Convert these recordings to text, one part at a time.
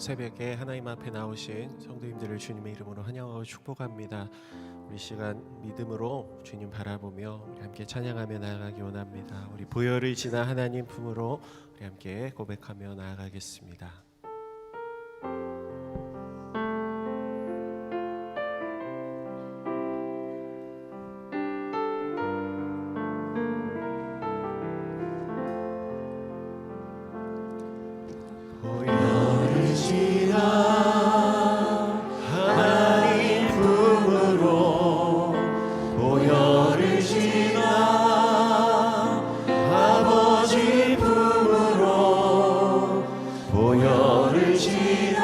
새벽에 하나님 앞에 나오신 성도님들을 주님의 이름으로 환영하고 축복합니다. 우리 시간 믿음으로 주님 바라보며 우리 함께 찬양하며 나아가기 원합니다. 우리 보혈을 지나 하나님 품으로 우리 함께 고백하며 나아가겠습니다. 보혈을 지나 하나님 품으로 보혈을 지나 아버지 품으로 보혈을 지나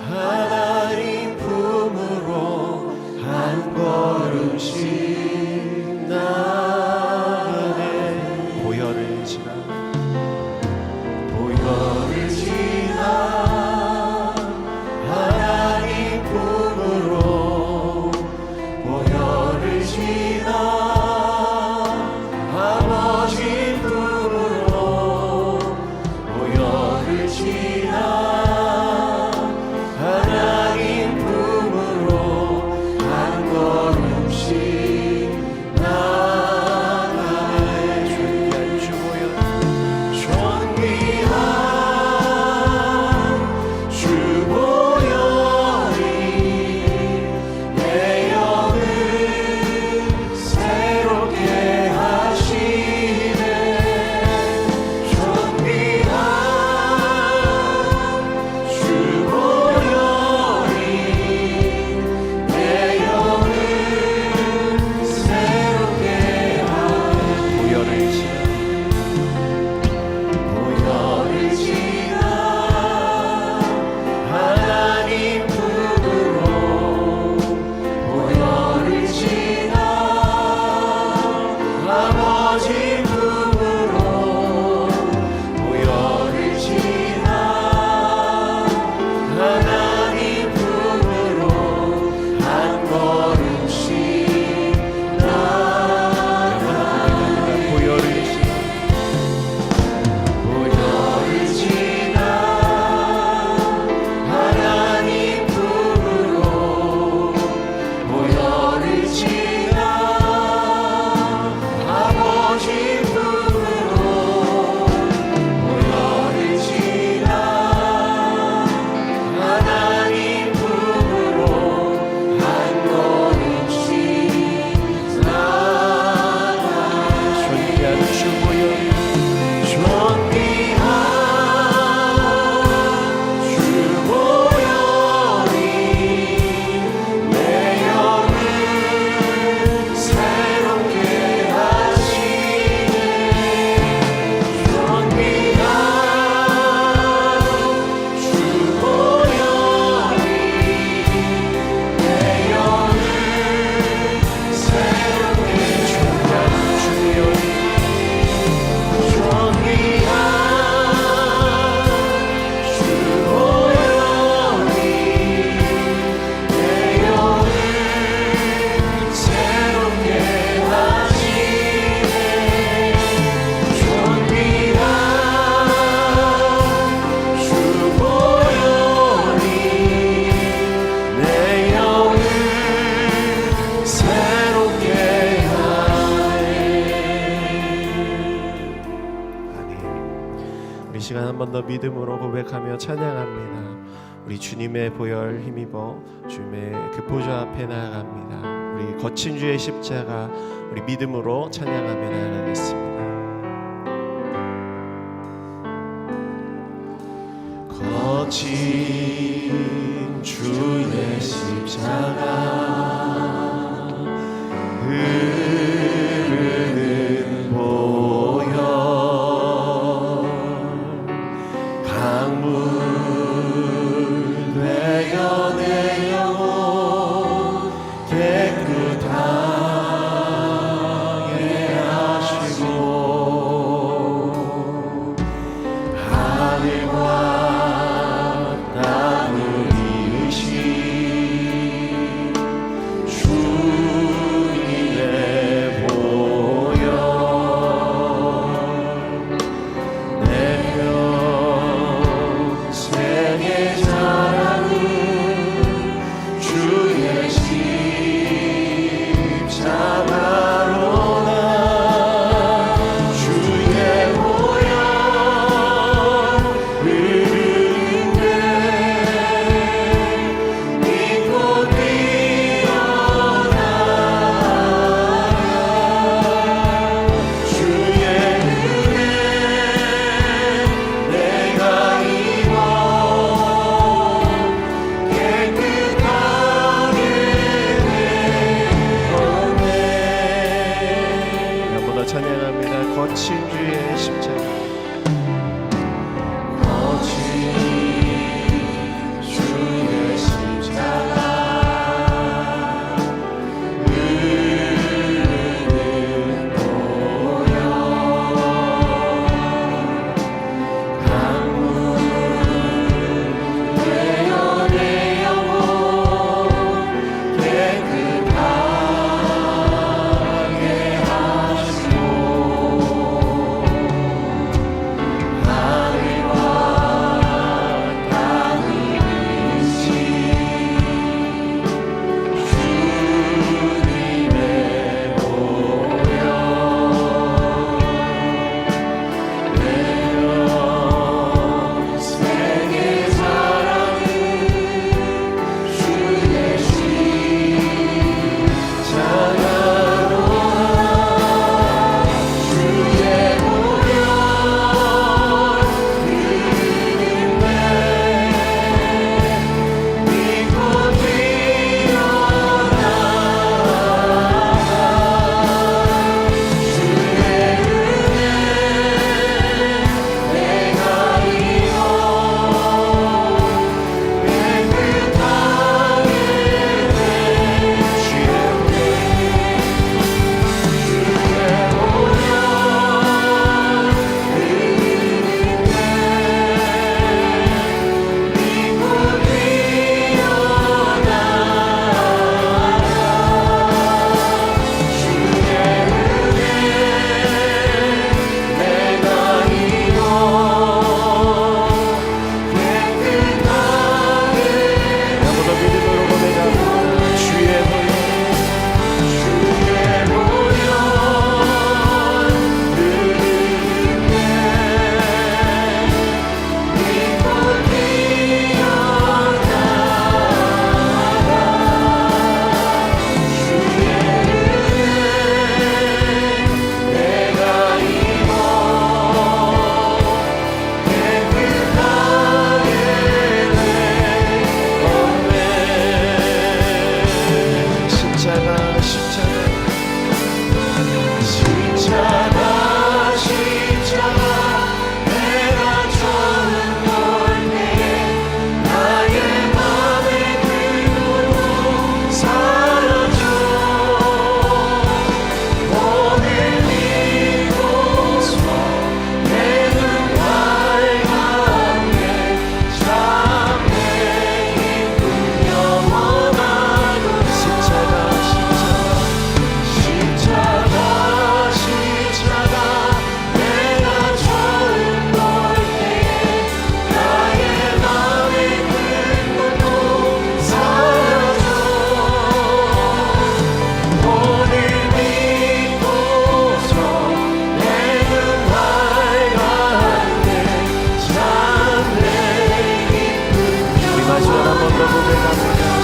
하나님 품으로 한 걸음씩 나가네. 보혈을 지나 보혈을 지나 하나님 품으로 보혈을 지나 아버지 품으로 보혈을 지나 하나님 품으로 한 걸음씩 나가네. 존귀한 주 보혈 존귀한 주 보혈이 내 영을 새롭게 하시네. 존귀한 주 보혈이 내 영을 새롭게 하네. 보혈을 지나 보혈을 지나 하나님 품으로 보혈을 지나 아버지 품으로 보혈을 지나 하나님 품으로 한 걸음씩 나아가네. 보혈을 지나 보혈을 지나 하나님 품으로 보혈을 지나 아버지 품으로 보혈을 지나 하나님 품으로 한 걸음씩 나아가네. 존귀한 주 보혈 존귀한 주 보혈이 내 영을 새롭게 하시네. 존귀한 주 보혈이 내 영을 새롭게 존귀한 주 보혈이 존귀한 주 보혈이 내 영을 새롭게 하시네. 존귀한 주 보혈이 내 영을 새롭게 하네. 아멘. 우리 시간 한 번 더 믿음으로 고백하며 찬양합니다. 우리 주님의 보혈 힘입어 주님의 그 보좌 앞에 나아갑니다. 우리 거친 주의 십자가 우리 믿음으로 찬양하며 나아가겠습니다. 거친 주의 십자가 흐르는 보혈 강물 되어 내 영혼 깨끗하게 하시고 하늘과 땅을 이으신 주님의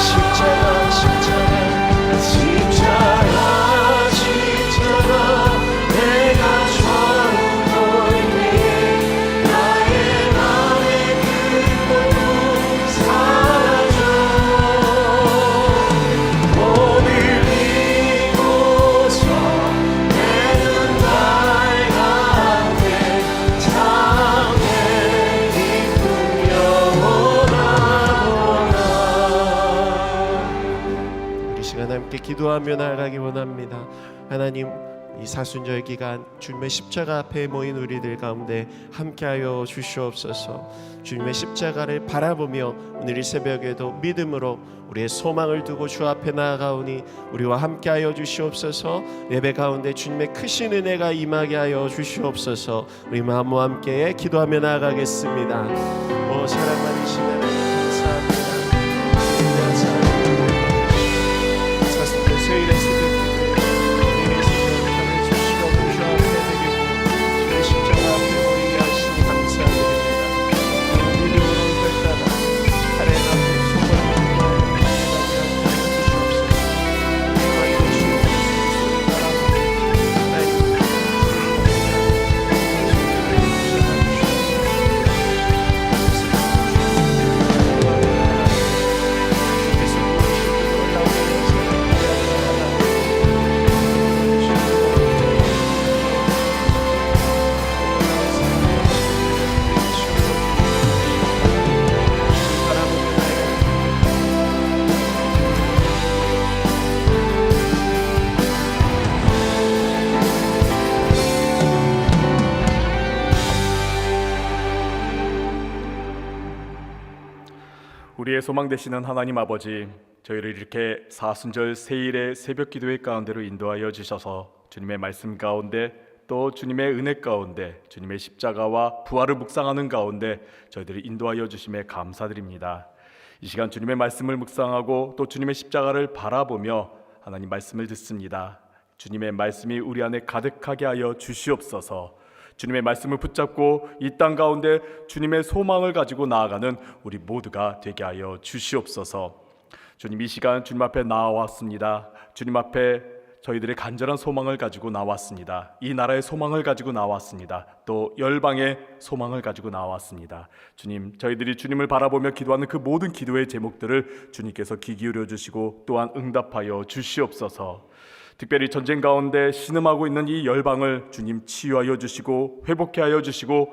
십자가 십자가 십자가 십자가 내가 좌우노니 나의 맘의 그 사라져 오늘 믿고서 내는 밝아내 참내 기쁨 영원하구나. 우리 시간 함께 기도하며 나아가기 원합니다. 하나님, 이 사순절 기간 주님의 십자가 앞에 모인 우리들 가운데 함께하여 주시옵소서. 주님의 십자가를 바라보며 오늘 이 새벽에도 믿음으로 우리의 소망을 두고 주 앞에 나아가오니 우리와 함께하여 주시옵소서. 예배 가운데 주님의 크신 은혜가 임하게 하여 주시옵소서. 우리 마음과 함께 기도하며 나아가겠습니다. 오 사랑 많으신 하나님 감사합니다. 사순절 수요일의 새벽 우리의 소망 되시는 하나님 아버지, 저희를 이렇게 사순절 세일의 새벽 기도회 가운데로 인도하여 주셔서 주님의 말씀 가운데 또 주님의 은혜 가운데 주님의 십자가와 부활을 묵상하는 가운데 저희들을 인도하여 주심에 감사드립니다. 이 시간 주님의 말씀을 묵상하고 또 주님의 십자가를 바라보며 하나님 말씀을 듣습니다. 주님의 말씀이 우리 안에 가득하게 하여 주시옵소서. 주님의 말씀을 붙잡고 이 땅 가운데 주님의 소망을 가지고 나아가는 우리 모두가 되게 하여 주시옵소서. 주님, 이 시간 주님 앞에 나왔습니다. 주님 앞에 저희들의 간절한 소망을 가지고 나왔습니다. 이 나라의 소망을 가지고 나왔습니다. 또 열방의 소망을 가지고 나왔습니다. 주님, 저희들이 주님을 바라보며 기도하는 그 모든 기도의 제목들을 주님께서 귀 기울여 주시고 또한 응답하여 주시옵소서. 특별히 전쟁 가운데 신음하고 있는 이 열방을 주님 치유하여 주시고 회복케 하여 주시고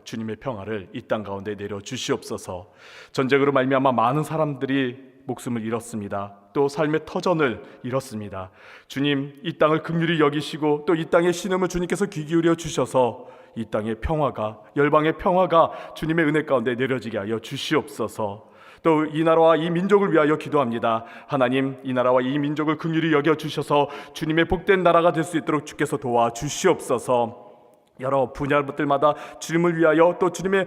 주님의 평화를 이 땅 가운데 내려 주시옵소서. 전쟁으로 말미암아 많은 사람들이 목숨을 잃었습니다. 또 삶의 터전을 잃었습니다. 주님, 이 땅을 긍휼히 여기시고 또 이 땅의 신음을 주님께서 귀 기울여 주셔서 이 땅의 평화가, 열방의 평화가 주님의 은혜 가운데 내려지게 하여 주시옵소서. 또 이 나라와 이 민족을 위하여 기도합니다. 하나님, 이 나라와 이 민족을 긍휼히 여겨 주셔서 주님의 복된 나라가 될 수 있도록 주께서 도와 주시옵소서. 여러 분야들마다 주님을 위하여 또 주님의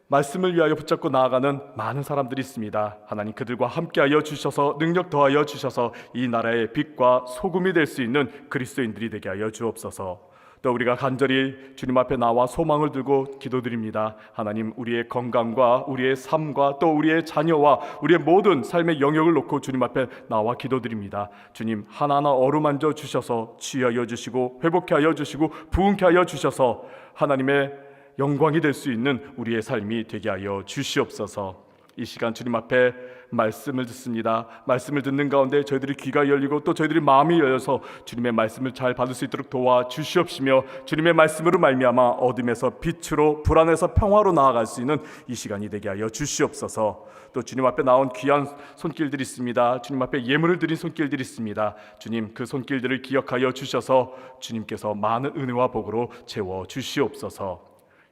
말씀을 위하여 붙잡고 나아가는 많은 사람들이 있습니다. 하나님, 그들과 함께하여 주셔서 능력 더하여 주셔서 이 나라의 빛과 소금이 될 수 있는 그리스도인들이 되게 하여 주옵소서. 또 우리가 간절히 주님 앞에 나와 소망을 들고 기도드립니다. 하나님, 우리의 건강과 우리의 삶과 또 우리의 자녀와 우리의 모든 삶의 영역을 놓고 주님 앞에 나와 기도드립니다. 주님, 하나하나 어루만져 주셔서 치유하여 주시고 회복케 하여 주시고 부흥케 하여 주셔서 하나님의 영광이 될 수 있는 우리의 삶이 되게 하여 주시옵소서. 이 시간 주님 앞에 말씀을 듣습니다. 말씀을 듣는 가운데 저희들이 귀가 열리고 또 저희들이 마음이 열려서 주님의 말씀을 잘 받을 수 있도록 도와 주시옵시며 주님의 말씀으로 말미암아 어둠에서 빛으로, 불안에서 평화로 나아갈 수 있는 이 시간이 되게 하여 주시옵소서. 또 주님 앞에 나온 귀한 손길들이 있습니다. 주님 앞에 예물을 드린 손길들이 있습니다. 주님, 그 손길들을 기억하여 주셔서 주님께서 많은 은혜와 복으로 채워 주시옵소서.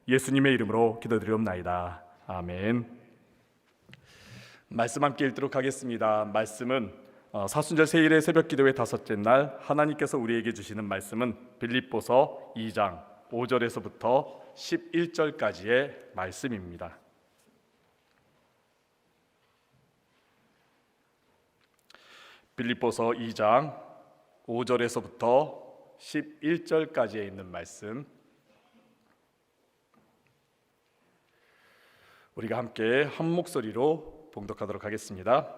예수님의 이름으로 기도드리옵나이다. 아멘. 말씀 함께 읽도록 하겠습니다. 말씀은 사순절 세일의 새벽 기도의 다섯째 날 하나님께서 우리에게 주시는 말씀은 빌립보서 2장 5절에서부터 11절까지의 말씀입니다. 빌립보서 2장 5절에서부터 11절까지에 있는 말씀, 우리가 함께 한 목소리로 봉독하도록 하겠습니다.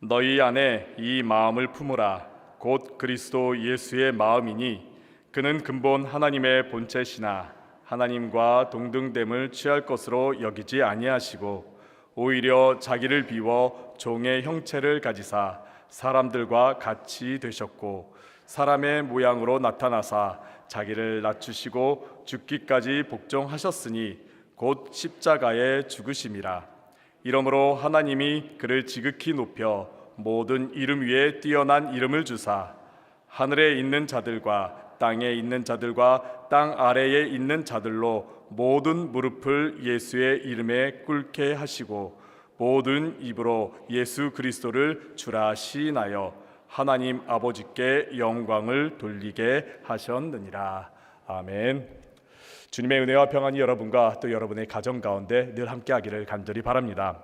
너희 안에 이 마음을 품으라. 곧 그리스도 예수의 마음이니 그는 근본 하나님의 본체시나 하나님과 동등됨을 취할 것으로 여기지 아니하시고 오히려 자기를 비워 종의 형체를 가지사 사람들과 같이 되셨고 사람의 모양으로 나타나사 자기를 낮추시고 죽기까지 복종하셨으니 곧 십자가에 죽으심이라. 이러므로 하나님이 그를 지극히 높여 모든 이름 위에 뛰어난 이름을 주사 하늘에 있는 자들과 땅에 있는 자들과 땅 아래에 있는 자들로 모든 무릎을 예수의 이름에 꿇게 하시고 모든 입으로 예수 그리스도를 주라 시인하여 하나님 아버지께 영광을 돌리게 하셨느니라. 아멘. 주님의 은혜와 평안이 여러분과 또 여러분의 가정 가운데 늘 함께하기를 간절히 바랍니다.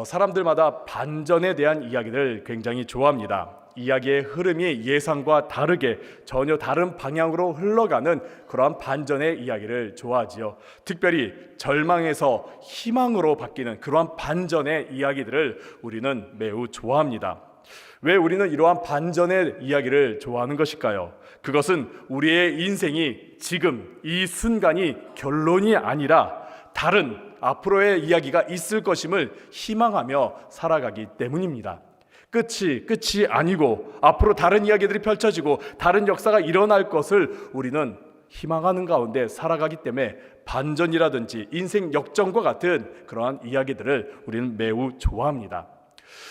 사람들마다 반전에 대한 이야기를 굉장히 좋아합니다. 이야기의 흐름이 예상과 다르게 전혀 다른 방향으로 흘러가는 그러한 반전의 이야기를 좋아하지요. 특별히 절망에서 희망으로 바뀌는 그러한 반전의 이야기들을 우리는 매우 좋아합니다. 왜 우리는 이러한 반전의 이야기를 좋아하는 것일까요? 그것은 우리의 인생이 지금 이 순간이 결론이 아니라 다른 앞으로의 이야기가 있을 것임을 희망하며 살아가기 때문입니다. 끝이 아니고 앞으로 다른 이야기들이 펼쳐지고 다른 역사가 일어날 것을 우리는 희망하는 가운데 살아가기 때문에 반전이라든지 인생 역전과 같은 그러한 이야기들을 우리는 매우 좋아합니다.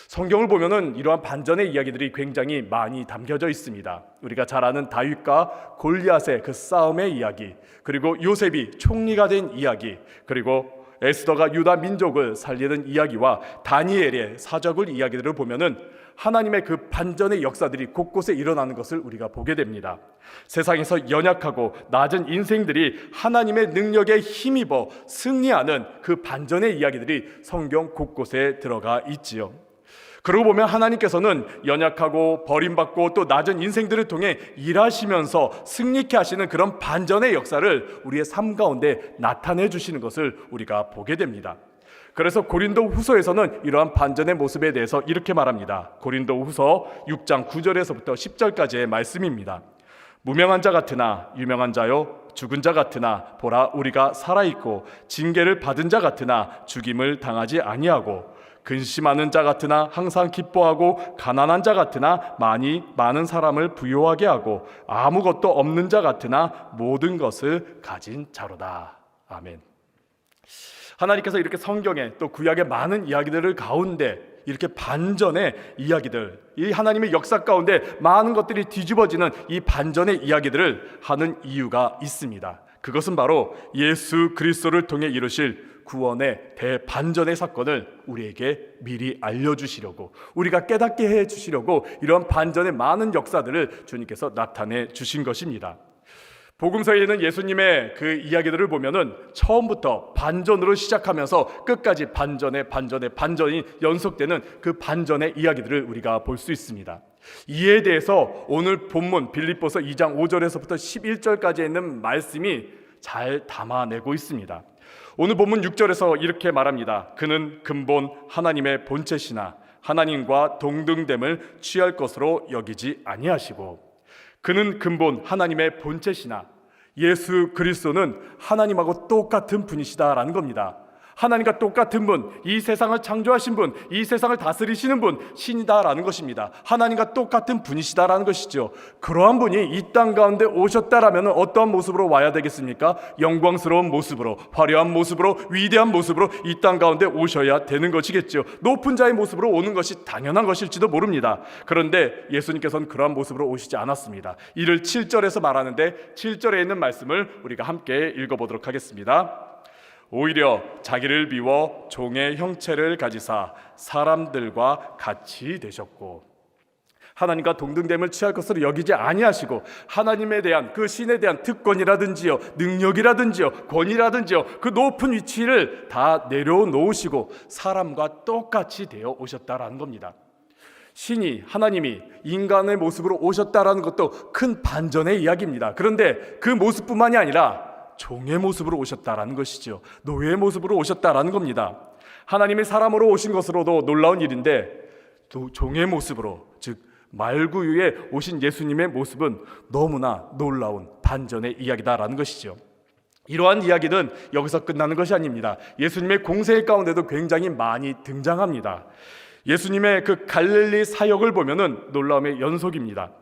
성경을 보면은 이러한 반전의 이야기들이 굉장히 많이 담겨져 있습니다. 우리가 잘 아는 다윗과 골리앗의 그 싸움의 이야기, 그리고 요셉이 총리가 된 이야기, 그리고 에스더가 유다 민족을 살리는 이야기와 다니엘의 사적을 이야기들을 보면은 하나님의 그 반전의 역사들이 곳곳에 일어나는 것을 우리가 보게 됩니다. 세상에서 연약하고 낮은 인생들이 하나님의 능력에 힘입어 승리하는 그 반전의 이야기들이 성경 곳곳에 들어가 있지요. 그러고 보면 하나님께서는 연약하고 버림받고 또 낮은 인생들을 통해 일하시면서 승리케 하시는 그런 반전의 역사를 우리의 삶 가운데 나타내 주시는 것을 우리가 보게 됩니다. 그래서 고린도 후서에서는 이러한 반전의 모습에 대해서 이렇게 말합니다. 고린도 후서 6장 9절에서부터 10절까지의 말씀입니다. 무명한 자 같으나 유명한 자요 죽은 자 같으나 보라 우리가 살아있고 징계를 받은 자 같으나 죽임을 당하지 아니하고 근심하는 자 같으나 항상 기뻐하고 가난한 자 같으나 많은 사람을 부요하게 하고 아무것도 없는 자 같으나 모든 것을 가진 자로다. 아멘. 하나님께서 이렇게 성경에 또 구약의 많은 이야기들을 가운데 이렇게 반전의 이야기들, 이 하나님의 역사 가운데 많은 것들이 뒤집어지는 이 반전의 이야기들을 하는 이유가 있습니다. 그것은 바로 예수 그리스도를 통해 이루실 구원의 대반전의 사건을 우리에게 미리 알려주시려고, 우리가 깨닫게 해주시려고 이런 반전의 많은 역사들을 주님께서 나타내 주신 것입니다. 복음서에는 예수님의 그 이야기들을 보면은 처음부터 반전으로 시작하면서 끝까지 반전이 연속되는 그 반전의 이야기들을 우리가 볼 수 있습니다. 이에 대해서 오늘 본문 빌립보서 2장 5절에서부터 11절까지 있는 말씀이 잘 담아내고 있습니다. 오늘 본문 6절에서 이렇게 말합니다. 그는 근본 하나님의 본체시나 하나님과 동등됨을 취할 것으로 여기지 아니하시고, 그는 근본 하나님의 본체시나, 예수 그리스도는 하나님하고 똑같은 분이시다라는 겁니다. 하나님과 똑같은 분, 이 세상을 창조하신 분, 이 세상을 다스리시는 분, 신이다라는 것입니다. 하나님과 똑같은 분이시다라는 것이죠. 그러한 분이 이 땅 가운데 오셨다라면 어떠한 모습으로 와야 되겠습니까? 영광스러운 모습으로, 화려한 모습으로, 위대한 모습으로 이 땅 가운데 오셔야 되는 것이겠죠. 높은 자의 모습으로 오는 것이 당연한 것일지도 모릅니다. 그런데 예수님께서는 그러한 모습으로 오시지 않았습니다. 이를 7절에서 말하는데 7절에 있는 말씀을 우리가 함께 읽어보도록 하겠습니다. 오히려 자기를 비워 종의 형체를 가지사 사람들과 같이 되셨고, 하나님과 동등됨을 취할 것으로 여기지 아니하시고, 하나님에 대한 그 신에 대한 특권이라든지요, 능력이라든지요, 권위라든지요, 그 높은 위치를 다 내려놓으시고 사람과 똑같이 되어 오셨다라는 겁니다. 신이, 하나님이 인간의 모습으로 오셨다라는 것도 큰 반전의 이야기입니다. 그런데 그 모습뿐만이 아니라 종의 모습으로 오셨다라는 것이죠. 노예의 모습으로 오셨다라는 겁니다. 하나님이 사람으로 오신 것으로도 놀라운 일인데 종의 모습으로, 즉 말구유에 오신 예수님의 모습은 너무나 놀라운 반전의 이야기다라는 것이죠. 이러한 이야기는 여기서 끝나는 것이 아닙니다. 예수님의 공생 가운데도 굉장히 많이 등장합니다. 예수님의 그 갈릴리 사역을 보면은 놀라움의 연속입니다.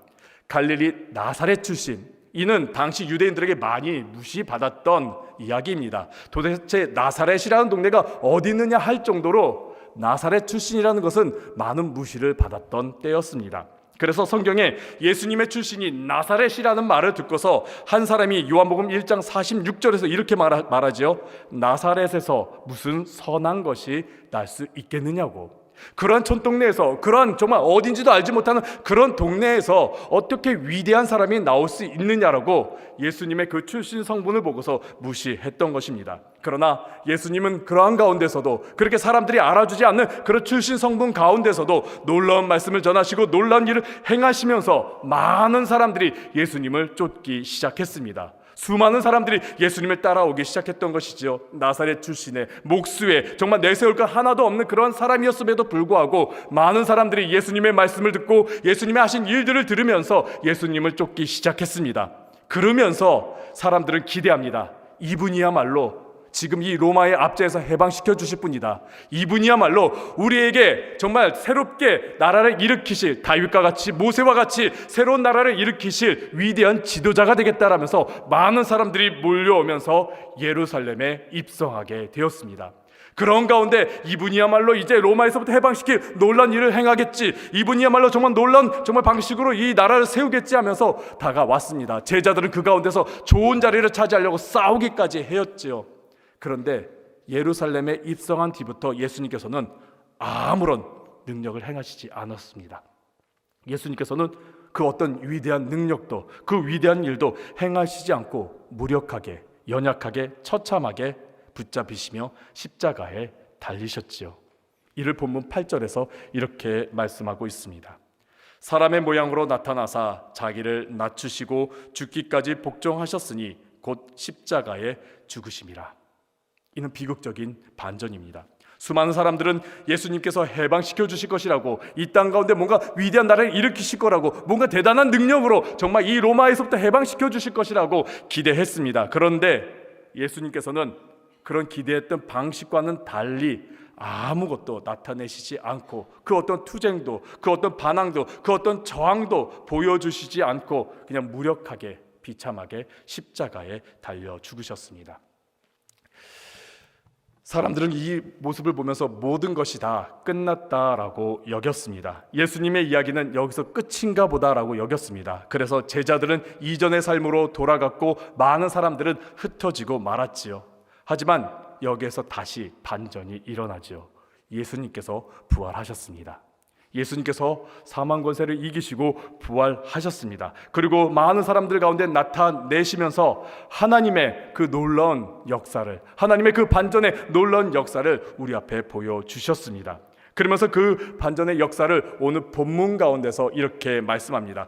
갈릴리 나사렛 출신, 이는 당시 유대인들에게 많이 무시받았던 이야기입니다. 도대체 나사렛이라는 동네가 어디 있느냐 할 정도로 나사렛 출신이라는 것은 많은 무시를 받았던 때였습니다. 그래서 성경에 예수님의 출신이 나사렛이라는 말을 듣고서 한 사람이 요한복음 1장 46절에서 이렇게 말하지요. 나사렛에서 무슨 선한 것이 날 수 있겠느냐고. 그러한 촌동네에서, 그러한 정말 어딘지도 알지 못하는 그런 동네에서 어떻게 위대한 사람이 나올 수 있느냐라고 예수님의 그 출신 성분을 보고서 무시했던 것입니다. 그러나 예수님은 그러한 가운데서도, 그렇게 사람들이 알아주지 않는 그런 출신 성분 가운데서도 놀라운 말씀을 전하시고 놀라운 일을 행하시면서 많은 사람들이 예수님을 쫓기 시작했습니다. 수많은 사람들이 예수님을 따라오기 시작했던 것이죠. 나사렛 출신의 목수에 정말 내세울 것 하나도 없는 그런 사람이었음에도 불구하고 많은 사람들이 예수님의 말씀을 듣고 예수님의 하신 일들을 들으면서 예수님을 쫓기 시작했습니다. 그러면서 사람들은 기대합니다. 이분이야말로 지금 이 로마의 압제에서 해방시켜 주실 분이다. 이분이야말로 우리에게 정말 새롭게 나라를 일으키실, 다윗과 같이, 모세와 같이 새로운 나라를 일으키실 위대한 지도자가 되겠다라면서 많은 사람들이 몰려오면서 예루살렘에 입성하게 되었습니다. 그런 가운데 이분이야말로 이제 로마에서부터 해방시킬 놀라운 일을 행하겠지, 이분이야말로 정말 놀라운 정말 방식으로 이 나라를 세우겠지 하면서 다가왔습니다. 제자들은 그 가운데서 좋은 자리를 차지하려고 싸우기까지 하였지요. 그런데 예루살렘에 입성한 뒤부터 예수님께서는 아무런 능력을 행하시지 않았습니다. 예수님께서는 그 어떤 위대한 능력도, 그 위대한 일도 행하시지 않고 무력하게, 연약하게, 처참하게 붙잡히시며 십자가에 달리셨지요. 이를 본문 8절에서 이렇게 말씀하고 있습니다. 사람의 모양으로 나타나사 자기를 낮추시고 죽기까지 복종하셨으니 곧 십자가에 죽으심이라. 이는 비극적인 반전입니다. 수많은 사람들은 예수님께서 해방시켜 주실 것이라고, 이 땅 가운데 뭔가 위대한 나라를 일으키실 거라고, 뭔가 대단한 능력으로 정말 이 로마에서부터 해방시켜 주실 것이라고 기대했습니다. 그런데 예수님께서는 그런 기대했던 방식과는 달리 아무것도 나타내시지 않고, 그 어떤 투쟁도, 그 어떤 반항도, 그 어떤 저항도 보여주시지 않고 그냥 무력하게, 비참하게 십자가에 달려 죽으셨습니다. 사람들은 이 모습을 보면서 모든 것이 다 끝났다라고 여겼습니다. 예수님의 이야기는 여기서 끝인가 보다라고 여겼습니다. 그래서 제자들은 이전의 삶으로 돌아갔고 많은 사람들은 흩어지고 말았지요. 하지만 여기에서 다시 반전이 일어나지요. 예수님께서 부활하셨습니다. 예수님께서 사망 권세를 이기시고 부활하셨습니다. 그리고 많은 사람들 가운데 나타내시면서 하나님의 그 놀라운 역사를, 하나님의 그 반전의 놀라운 역사를 우리 앞에 보여주셨습니다. 그러면서 그 반전의 역사를 오늘 본문 가운데서 이렇게 말씀합니다.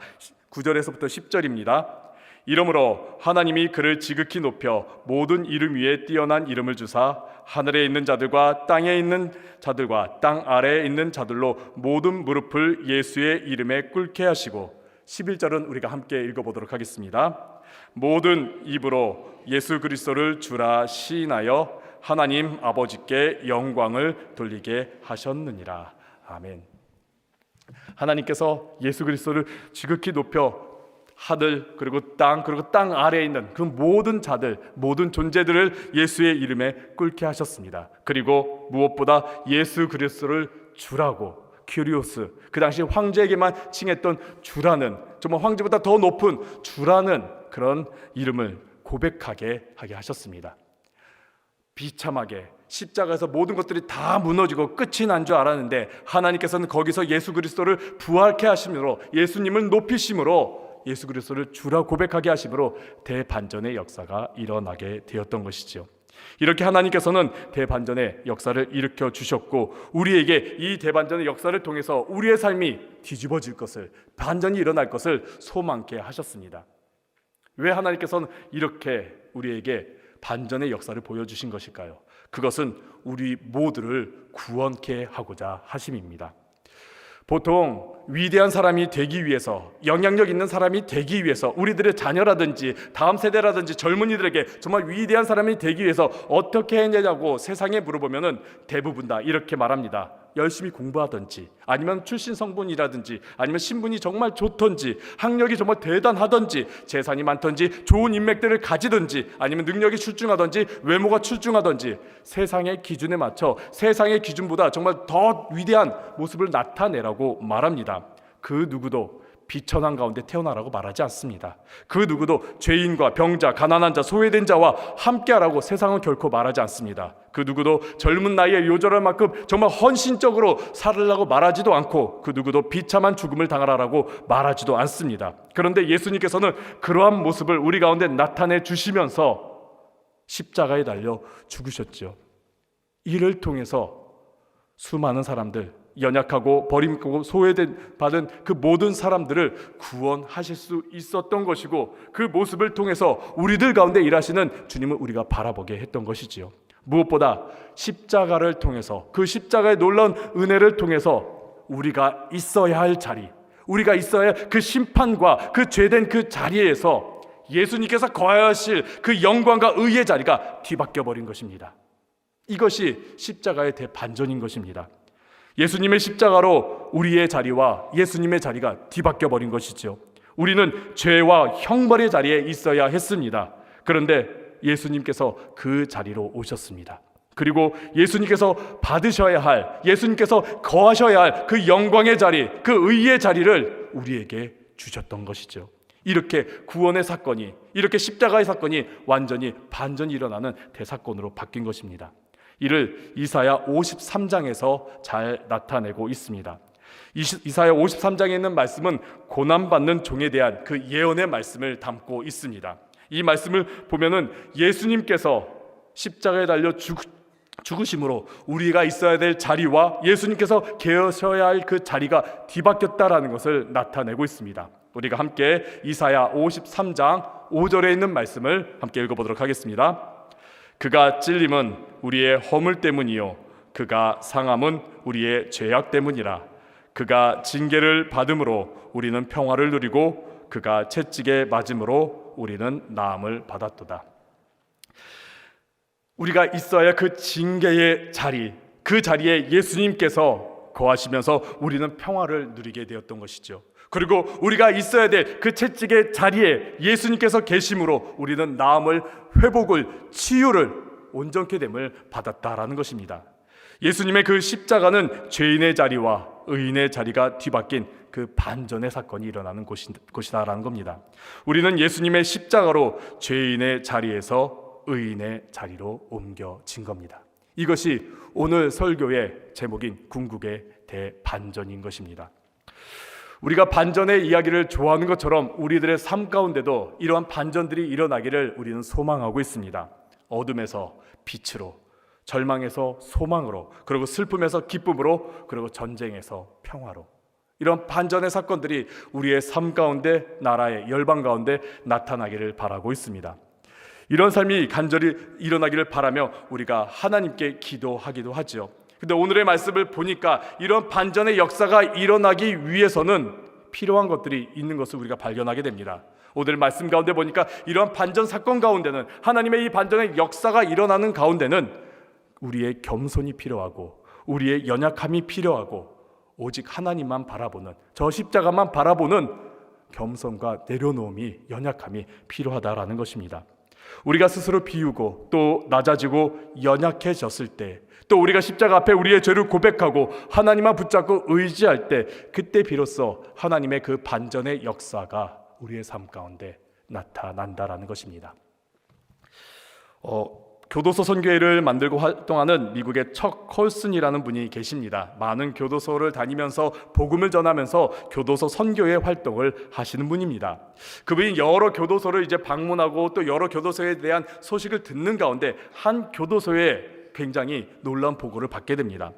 9절에서부터 10절입니다. 이러므로 하나님이 그를 지극히 높여 모든 이름 위에 뛰어난 이름을 주사 하늘에 있는 자들과 땅에 있는 자들과 땅 아래에 있는 자들로 모든 무릎을 예수의 이름에 꿇게 하시고, 11절은 우리가 함께 읽어보도록 하겠습니다. 모든 입으로 예수 그리스도를 주라 시인하여 하나님 아버지께 영광을 돌리게 하셨느니라. 아멘. 하나님께서 예수 그리스도를 지극히 높여 하늘 그리고 땅 아래에 있는 그 모든 자들, 모든 존재들을 예수의 이름에 꿇게 하셨습니다. 그리고 무엇보다 예수 그리스도를 주라고, 큐리오스, 그 당시 황제에게만 칭했던 주라는, 정말 황제보다 더 높은 주라는 그런 이름을 고백하게 하게 하셨습니다. 비참하게 십자가에서 모든 것들이 다 무너지고 끝이 난 줄 알았는데 하나님께서는 거기서 예수 그리스도를 부활케 하심으로, 예수님을 높이심으로, 예수 그리스도를 주라 고백하게 하심으로 대반전의 역사가 일어나게 되었던 것이죠. 이렇게 하나님께서는 대반전의 역사를 일으켜 주셨고, 우리에게 이 대반전의 역사를 통해서 우리의 삶이 뒤집어질 것을, 반전이 일어날 것을 소망케 하셨습니다. 왜 하나님께서는 이렇게 우리에게 반전의 역사를 보여주신 것일까요? 그것은 우리 모두를 구원케 하고자 하심입니다. 보통 위대한 사람이 되기 위해서, 영향력 있는 사람이 되기 위해서, 우리들의 자녀라든지 다음 세대라든지 젊은이들에게 정말 위대한 사람이 되기 위해서 어떻게 했냐고 세상에 물어보면은 대부분 다 이렇게 말합니다. 열심히 공부하든지, 아니면 출신 성분이라든지, 아니면 신분이 정말 좋던지, 학력이 정말 대단하던지, 재산이 많던지, 좋은 인맥들을 가지든지, 아니면 능력이 출중하던지, 외모가 출중하던지, 세상의 기준에 맞춰 세상의 기준보다 정말 더 위대한 모습을 나타내라고 말합니다. 그 누구도 비천한 가운데 태어나라고 말하지 않습니다. 그 누구도 죄인과 병자, 가난한 자, 소외된 자와 함께하라고 세상은 결코 말하지 않습니다. 그 누구도 젊은 나이에 요절할 만큼 정말 헌신적으로 살으라고 말하지도 않고, 그 누구도 비참한 죽음을 당하라고 말하지도 않습니다. 그런데 예수님께서는 그러한 모습을 우리 가운데 나타내 주시면서 십자가에 달려 죽으셨죠. 이를 통해서 수많은 사람들, 연약하고 버림받고 받은 그 모든 사람들을 구원하실 수 있었던 것이고, 그 모습을 통해서 우리들 가운데 일하시는 주님을 우리가 바라보게 했던 것이지요. 무엇보다 십자가를 통해서, 그 십자가의 놀라운 은혜를 통해서 우리가 있어야 할 자리, 우리가 있어야 할 그 심판과 그 죄된 그 자리에서 예수님께서 거하실 그 영광과 의의 자리가 뒤바뀌어 버린 것입니다. 이것이 십자가의 대반전인 것입니다. 예수님의 십자가로 우리의 자리와 예수님의 자리가 뒤바뀌어 버린 것이죠. 우리는 죄와 형벌의 자리에 있어야 했습니다. 그런데 예수님께서 그 자리로 오셨습니다. 그리고 예수님께서 받으셔야 할, 예수님께서 거하셔야 할 그 영광의 자리, 그 의의 자리를 우리에게 주셨던 것이죠. 이렇게 구원의 사건이, 이렇게 십자가의 사건이 완전히 반전이 일어나는 대사건으로 바뀐 것입니다. 이를 이사야 53장에서 잘 나타내고 있습니다. 이사야 53장에 있는 말씀은 고난받는 종에 대한 그 예언의 말씀을 담고 있습니다. 이 말씀을 보면은 예수님께서 십자가에 달려 죽으심으로 우리가 있어야 될 자리와 예수님께서 계셔야 할 그 자리가 뒤바뀌었다라는 것을 나타내고 있습니다. 우리가 함께 이사야 53장 5절에 있는 말씀을 함께 읽어보도록 하겠습니다. 그가 찔림은 우리의 허물 때문이요 그가 상함은 우리의 죄악 때문이라. 그가 징계를 받음으로 우리는 평화를 누리고 그가 채찍에 맞음으로 우리는 나음을 받았도다. 우리가 있어야 그 징계의 자리, 그 자리에 예수님께서 거하시면서 우리는 평화를 누리게 되었던 것이죠. 그리고 우리가 있어야 될 그 채찍의 자리에 예수님께서 계심으로 우리는 나음을, 회복을, 치유를, 온전케 됨을 받았다라는 것입니다. 예수님의 그 십자가는 죄인의 자리와 의인의 자리가 뒤바뀐 그 반전의 사건이 일어나는 곳이다라는 겁니다. 우리는 예수님의 십자가로 죄인의 자리에서 의인의 자리로 옮겨진 겁니다. 이것이 오늘 설교의 제목인 궁극의 대반전인 것입니다. 우리가 반전의 이야기를 좋아하는 것처럼 우리들의 삶 가운데도 이러한 반전들이 일어나기를 우리는 소망하고 있습니다. 어둠에서 빛으로, 절망에서 소망으로, 그리고 슬픔에서 기쁨으로, 그리고 전쟁에서 평화로, 이런 반전의 사건들이 우리의 삶 가운데, 나라의 열방 가운데 나타나기를 바라고 있습니다. 이런 삶이 간절히 일어나기를 바라며 우리가 하나님께 기도하기도 하죠. 근데 오늘의 말씀을 보니까 이런 반전의 역사가 일어나기 위해서는 필요한 것들이 있는 것을 우리가 발견하게 됩니다. 오늘 말씀 가운데 보니까 이러한 반전 사건 가운데는, 하나님의 이 반전의 역사가 일어나는 가운데는 우리의 겸손이 필요하고 우리의 연약함이 필요하고 오직 하나님만 바라보는, 저 십자가만 바라보는 겸손과 내려놓음이, 연약함이 필요하다라는 것입니다. 우리가 스스로 비우고 또 낮아지고 연약해졌을 때, 또 우리가 십자가 앞에 우리의 죄를 고백하고 하나님만 붙잡고 의지할 때, 그때 비로소 하나님의 그 반전의 역사가 우리의 삶 가운데 나타난다라는 것입니다. 교도소 선교회를 만들고 활동하는 미국의 척 콜슨이라는 분이 계십니다. 많은 교도소를 다니면서 복음을 전하면서 교도소 선교회 활동을 하시는 분입니다. 그분이 여러 교도소를 이제 방문하고 또 여러 교도소에 대한 소식을 듣는 가운데 한 교도소에 굉장히 놀라운 보고를 받게 됩니다.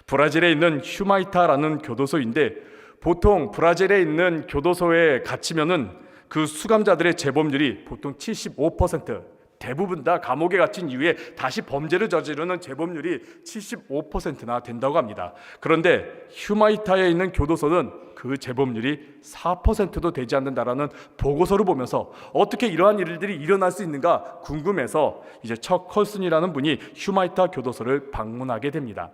브라질에 있는 휴마이타라는 교도소인데, 보통 브라질에 있는 교도소에 갇히면은 그 수감자들의 재범률이 보통 75%, 대부분 다 감옥에 갇힌 이후에 다시 범죄를 저지르는 재범률이 75%나 된다고 합니다. 그런데 휴마이타에 있는 교도소는 그 재범률이 4%도 되지 않는다라는 보고서를 보면서 어떻게 이러한 일들이 일어날 수 있는가 궁금해서 이제 척 컬슨이라는 분이 휴마이타 교도소를 방문하게 됩니다.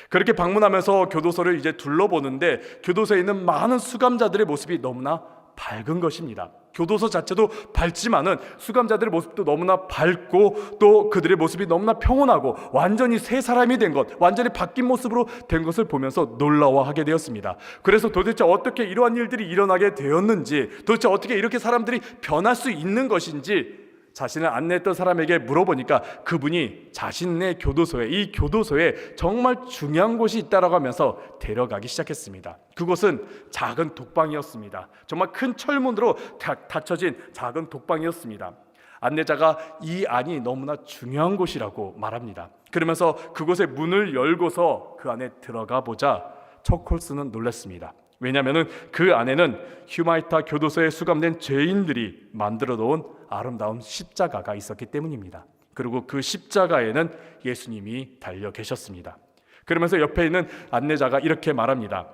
그렇게 방문하면서 교도소를 이제 둘러보는데 교도소에 있는 많은 수감자들의 모습이 너무나 밝은 것입니다. 교도소 자체도 밝지만은 수감자들의 모습도 너무나 밝고 또 그들의 모습이 너무나 평온하고 완전히 새 사람이 된 것, 완전히 바뀐 모습으로 된 것을 보면서 놀라워하게 되었습니다. 그래서 도대체 어떻게 이러한 일들이 일어나게 되었는지, 도대체 어떻게 이렇게 사람들이 변할 수 있는 것인지 자신을 안내했던 사람에게 물어보니까 그분이 자신의 교도소에, 이 교도소에 정말 중요한 곳이 있다라고 하면서 데려가기 시작했습니다. 그곳은 작은 독방이었습니다. 정말 큰 철문으로 닫혀진 작은 독방이었습니다. 안내자가 이 안이 너무나 중요한 곳이라고 말합니다. 그러면서 그곳의 문을 열고서 그 안에 들어가 보자 척 콜슨은 놀랐습니다. 왜냐하면 그 안에는 휴마이타 교도소에 수감된 죄인들이 만들어 놓은 아름다운 십자가가 있었기 때문입니다. 그리고 그 십자가에는 예수님이 달려 계셨습니다. 그러면서 옆에 있는 안내자가 이렇게 말합니다.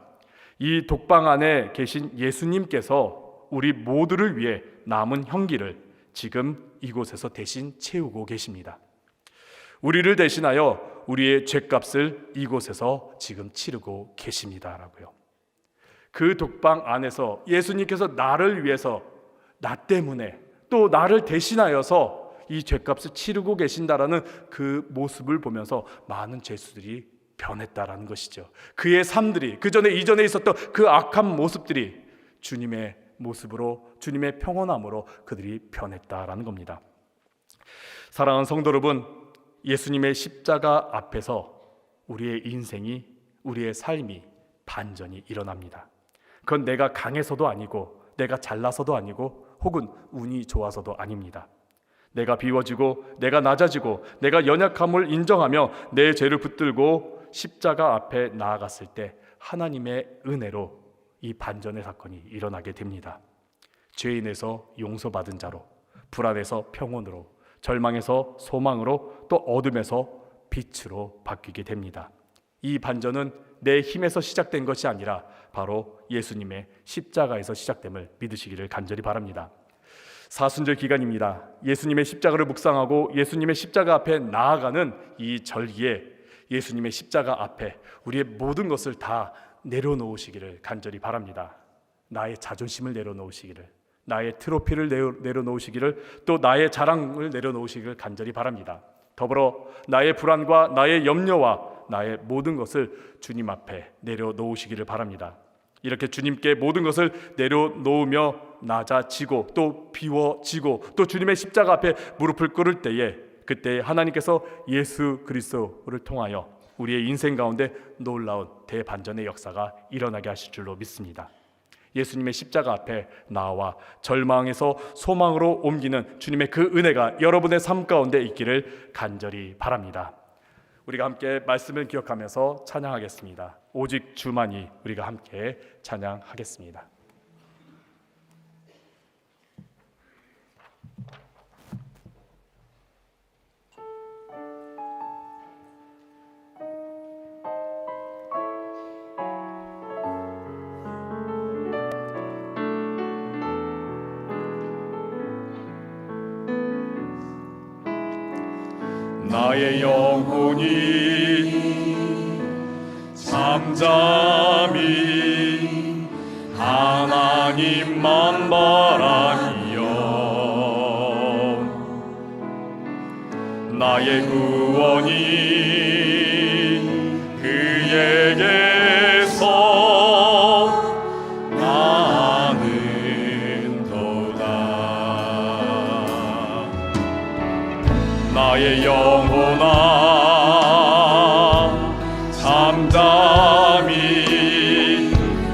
이 독방 안에 계신 예수님께서 우리 모두를 위해 남은 형기를 지금 이곳에서 대신 채우고 계십니다. 우리를 대신하여 우리의 죄값을 이곳에서 지금 치르고 계십니다라고요. 그 독방 안에서 예수님께서 나를 위해서, 나 때문에 또 나를 대신하여서 이 죄값을 치르고 계신다라는 그 모습을 보면서 많은 죄수들이 변했다라는 것이죠. 그의 삶들이, 그 전에 이전에 있었던 그 악한 모습들이 주님의 모습으로, 주님의 평온함으로 그들이 변했다라는 겁니다. 사랑하는 성도 여러분, 예수님의 십자가 앞에서 우리의 인생이, 우리의 삶이 반전이 일어납니다. 그건 내가 강해서도 아니고, 내가 잘나서도 아니고, 혹은 운이 좋아서도 아닙니다. 내가 비워지고, 내가 낮아지고, 내가 연약함을 인정하며 내 죄를 붙들고 십자가 앞에 나아갔을 때 하나님의 은혜로 이 반전의 사건이 일어나게 됩니다. 죄인에서 용서받은 자로, 불안에서 평온으로, 절망에서 소망으로, 또 어둠에서 빛으로 바뀌게 됩니다. 이 반전은 내 힘에서 시작된 것이 아니라 바로 예수님의 십자가에서 시작됨을 믿으시기를 간절히 바랍니다. 사순절 기간입니다. 예수님의 십자가를 묵상하고 예수님의 십자가 앞에 나아가는 이 절기에 예수님의 십자가 앞에 우리의 모든 것을 다 내려놓으시기를 간절히 바랍니다. 나의 자존심을 내려놓으시기를, 나의 트로피를 내려놓으시기를, 또 나의 자랑을 내려놓으시기를 간절히 바랍니다. 더불어 나의 불안과 나의 염려와 나의 모든 것을 주님 앞에 내려놓으시기를 바랍니다. 이렇게 주님께 모든 것을 내려놓으며 낮아지고 또 비워지고 또 주님의 십자가 앞에 무릎을 꿇을 때에, 그때 하나님께서 예수 그리스도를 통하여 우리의 인생 가운데 놀라운 대반전의 역사가 일어나게 하실 줄로 믿습니다. 예수님의 십자가 앞에 나와 절망에서 소망으로 옮기는 주님의 그 은혜가 여러분의 삶 가운데 있기를 간절히 바랍니다. 우리가 함께 말씀을 기억하면서 찬양하겠습니다. 오직 주만이, 우리가 함께 찬양하겠습니다. 나의 영혼이 잠잠히 하나님만 바라며 나의 구원이 그에게서 나는도다. 나의 영혼아 잠잠히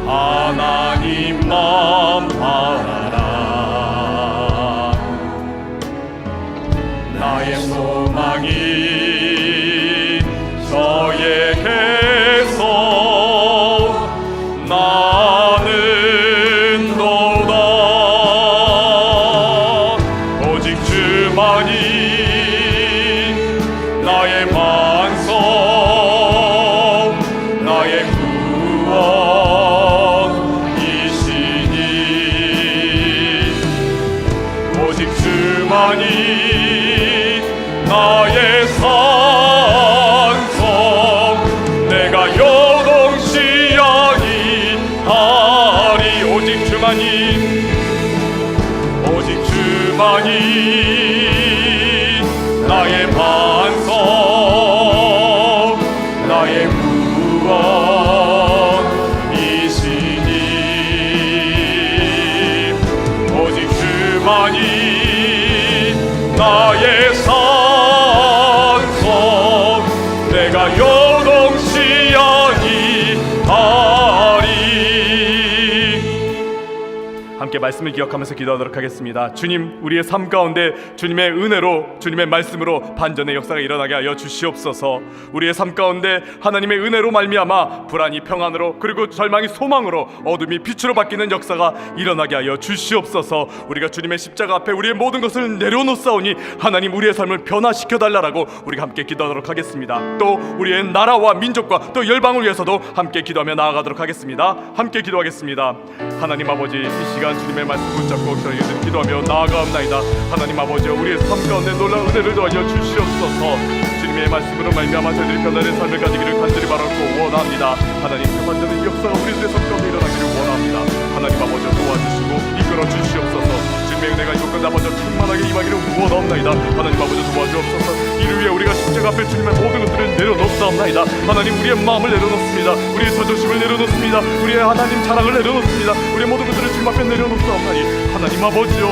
하나님만 바라라. 나의 소망이 구원이시니 오직 주만이 나의 산성 내가 요동치 아니하리 오직 주만이 나의 반성 나의 구원이시니 오직 주만이 나의 산성 내가 요동치 아니하리. 함께 말씀을 기억하면서 기도하도록 하겠습니다. 주님, 우리의 삶 가운데 주님의 은혜로 주님의 말씀으로 반전의 역사가 일어나게 하여 주시옵소서. 우리의 삶 가운데 하나님의 은혜로 말미암아 불안이 평안으로 그리고 절망이 소망으로 어둠이 빛으로 바뀌는 역사가 일어나게 하여 주시옵소서. 우리가 주님의 십자가 앞에 우리의 모든 것을 내려놓사오니 하나님 우리의 삶을 변화시켜 달라라고 우리가 함께 기도하도록 하겠습니다. 또 우리의 나라와 민족과 또 열방을 위해서도 함께 기도하며 나아가도록 하겠습니다. 함께 기도하겠습니다. 하나님 아버지, 이 시간 주님의 말씀 붙잡고 저희들 기도하며 나아가옵나이다. 하나님 아버지, 우리의 삶 가운데 놀라운 은혜를 더하여 주시옵소서. 주님의 말씀으로 말미암아 저희들이 변화된 삶을 가지기를 간절히 바라고 원합니다. 하나님, 그 반전의 역사가 우리들의 삶 가운데 일어나기를 원합니다. 하나님 아버지, 도와주시고 이끌어 주시옵소서. 주님의 은혜가 이곳과 아버지 충만하게 임하기를 원합나이다. 하나님 아버지, 도와주옵소서. 이를 위해 우리가 십자가 앞에 주님의 모든 것들을 내려놓사옵나이다. 하나님, 우리의 마음을 내려놓습니다. 우리의 자존심을 내려놓습니다. 우리의 하나님 자랑을 내려놓습니다. 우리의 모든 것들을 주님 앞에 내려놓사옵나니 하나님 아버지요,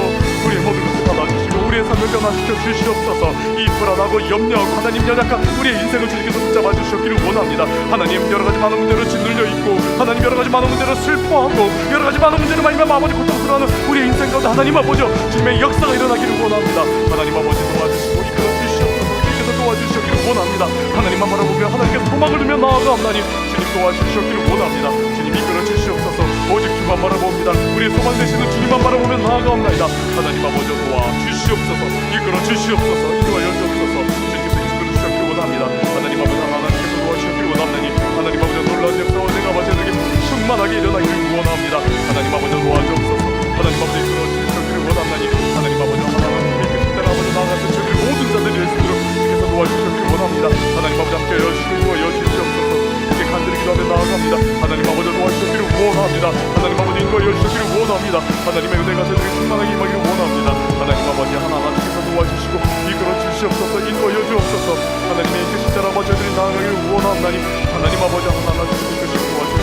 우리의 모든 것을 받아주시고 우리의 삶을 변화시켜 주시옵소서. 이 불안하고 염려하고 하나님 연약한 우리의 인생을 주님께서 붙잡아 주셨기를 원합니다. 하나님, 여러 가지 많은 문제로 짓눌려 있고 하나님 여러 가지 많은 문제로 슬퍼하고 여러 가지 많은 문제로 말미암아 아버지 고통스러워하는 우리의 인생 가운데 하나님 아버지요, 주님의 역사가 일어나기를 원합니다. 하나님 아버지, 도와주시고 이끌어 주시옵소서. 주님께서 도와주시기를 원합니다. 하나님만 바라보며 하나님께 소망을 두며 나아가옵나니 주님 도와주시기를 원합니다. 주님 이끌어 주시옵소서. 오직 주만 바라봅니다. 우리의 소망 되시는 주님만 바라보며 나아가옵나이다. 하나님 아버지, 도와주시옵소서. 이끌어 주시옵소서. 인도하여 주옵소서. 주님께서 이끌어 주시기를 원합니다. 하나님 아버지, 하나님께서 도와주시기를 원합나니 하나님 아버지, 놀라운 역사와 내가 아버지에게 충만하게 일어나기를 원합니다. 하나님 아버지, 도와주옵소서. 하나님 아버지, 이끌어 주시기를 원합나니 하나님 아버지, 하나님께 십자가 아버지 나아가서 저희를 모든 자들이 예수로 주께서 도와주시기를 원합니다. 하나님 아버지, 함께 여주시옵소서. 이렇게 간절히 기도하며 나아갑니다. 하나님 아버지, 도와주시기를 원합니다. 하나님 아버지, 인도하여 주시기를 원합니다. 하나님의 은혜가 저희에게 충만하게 임하기를 원합니다. 하나님 아버지, 하나님께서 도와주시고 이끌어 주시옵소서. 인도하여 주옵소서. 하나님의 이끄신 자라 아버지, 저희들이 나아가기를 원합나니 하나님 아버지, 하나님께서 도와주시고